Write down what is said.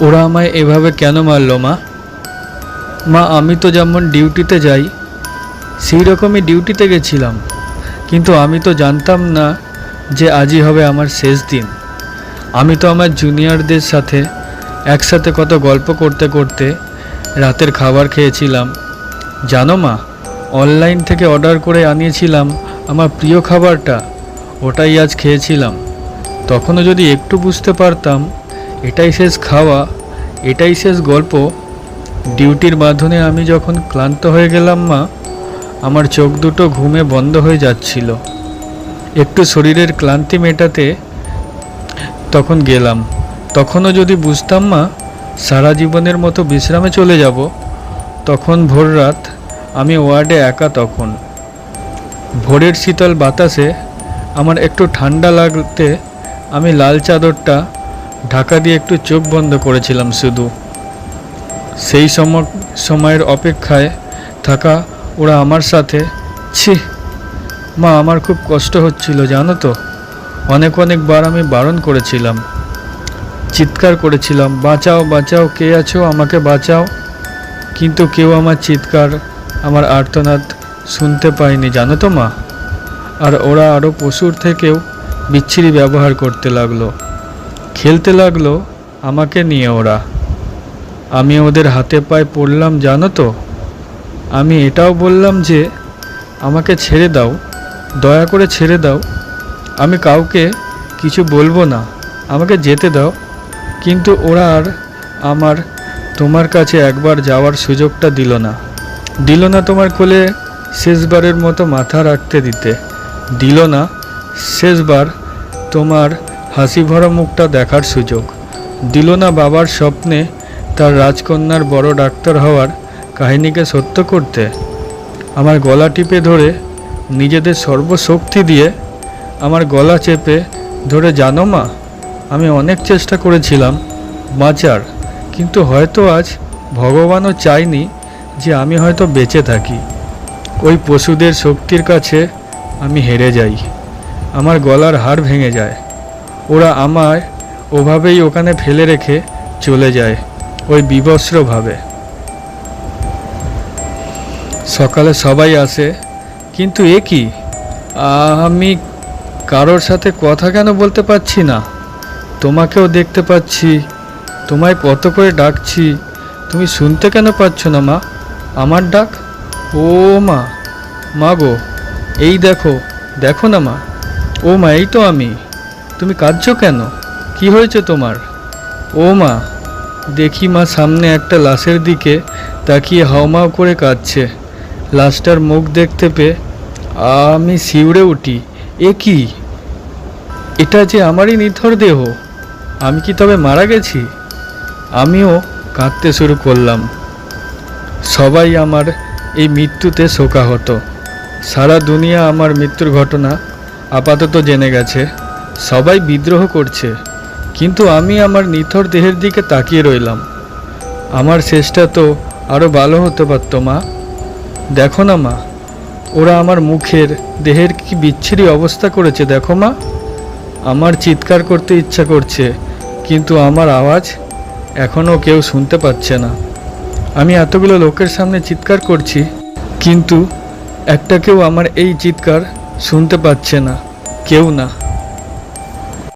ওরা আমায় এভাবে কেন মারলো মা? মা, আমি তো যেমন ডিউটিতে যাই সেই রকমই ডিউটিতে গেছিলাম, কিন্তু আমি তো জানতাম না যে আজই হবে আমার শেষ দিন। আমি তো আমার জুনিয়রদের সাথে একসাথে কত গল্প করতে করতে রাতের খাবার খেয়েছিলাম। জানো মা, অনলাইন থেকে অর্ডার করে আনিয়েছিলাম আমার প্রিয় খাবারটা, ওটাই আজ খেয়েছিলাম। তখনও যদি একটু বুঝতে পারতাম এটাই শেষ খাওয়া, এটাই শেষ গল্প। ডিউটির বাঁধনে আমি যখন ক্লান্ত হয়ে গেলাম মা, আমার চোখ দুটো ঘুমে বন্ধ হয়ে যাচ্ছিল। একটু শরীরের ক্লান্তি মেটাতে তখন গেলাম। তখনও যদি বুঝতাম মা সারা জীবনের মতো বিশ্রামে চলে যাব। তখন ভোর রাত, আমি ওয়ার্ডে একা। তখন ভোরের শীতল বাতাসে আমার একটু ঠান্ডা লাগতে আমি লাল চাদরটা ঢাকা দিয়ে একটু চোখ বন্ধ করেছিলাম শুধু। সেই সময়ের অপেক্ষায় থাকা ওরা আমার সাথে। ছি মা, আমার খুব কষ্ট হচ্ছিল জানো তো। অনেকবার আমি বারণ করেছিলাম, চিৎকার করেছিলাম, বাঁচাও বাঁচাও, কে আছো, আমাকে বাঁচাও। কিন্তু কেউ আমার চিৎকার, আমার আর্তনাদ শুনতে পায়নি জানো তো মা। আর ওরা আরও পশুর থেকেও বিচ্ছিরি ব্যবহার করতে লাগলো, খেলতে লাগলো আমাকে নিয়ে ওরা। আমি ওদের হাতে পায়ে পড়লাম জানো তো। আমি এটাও বললাম যে আমাকে ছেড়ে দাও, দয়া করে ছেড়ে দাও, আমি কাউকে কিছু বলবো না, আমাকে যেতে দাও। কিন্তু ওরা আর আমার তোমার কাছে একবার যাওয়ার সুযোগটা দিল না তোমার কোলে শেষবারের মতো মাথা রাখতে দিতে, দিল না শেষবার তোমার হাসি ভরা মুখটা দেখার সুযোগ, দিল না বাবার স্বপ্নে তার রাজকন্যার বড় ডাক্তার হওয়ার কাহিনীকে সত্য করতে। আমার গলা টিপে ধরে নিজেদের সর্বশক্তি দিয়ে আমার গলা চেপে ধরে, জানো মা, আমি অনেক চেষ্টা করেছিলাম বাঁচার, কিন্তু হয়তো আজ ভগবানও চায়নি যে আমি হয়তো বেঁচে থাকি। ওই পশুদের শক্তির কাছে আমি হেরে যাই, আমার গলার হাড় ভেঙে যায়। ওরা আমায় ওভাবেই ওখানে ফেলে রেখে চলে যায়, ওই বিবস্ত্রভাবে। সকালে সবাই আসে, কিন্তু এ কি, আমি কারোর সাথে কথা কেন বলতে পারছি না? তোমাকেও দেখতে পাচ্ছি, তোমায় কত করে ডাকছি, তুমি শুনতে কেন পাচ্ছ না মা আমার ডাক? ও মা, মা গো, এই দেখো, দেখো না মা। ও মা, এই তো আমি। তুমি কাঁদছো কেন? কি হয়েছে তোমার? ও মা, দেখি মা সামনে একটা লাশের দিকে তাকিয়ে হাউমাউ করে কাঁদছে। লাশটার মুখ দেখতে পেয়ে আমি শিউরে উঠি। এ কি, এটা যে আমারই নিথর দেহ। আমি কি তবে মারা গেছি? আমিও কাঁদতে শুরু করলাম। সবাই আমার এই মৃত্যুতে শোকাহত। সারা দুনিয়া আমার মৃত্যুর ঘটনা আপাতত জেনে গেছে, সবাই বিদ্রোহ করছে, কিন্তু আমি আমার নিথর দেহের দিকে তাকিয়ে রইলাম। আমার শেষটা তো আরও ভালো হতে পারত মা। দেখো না মা, ওরা আমার মুখের দেহের কি বিচ্ছিরি অবস্থা করেছে দেখো মা। আমার চিৎকার করতে ইচ্ছা করছে, কিন্তু আমার আওয়াজ এখনও কেউ শুনতে পাচ্ছে না। আমি এতগুলো লোকের সামনে চিৎকার করছি, কিন্তু একটা কেউ আমার এই চিৎকার শুনতে পাচ্ছে না, কেউ না।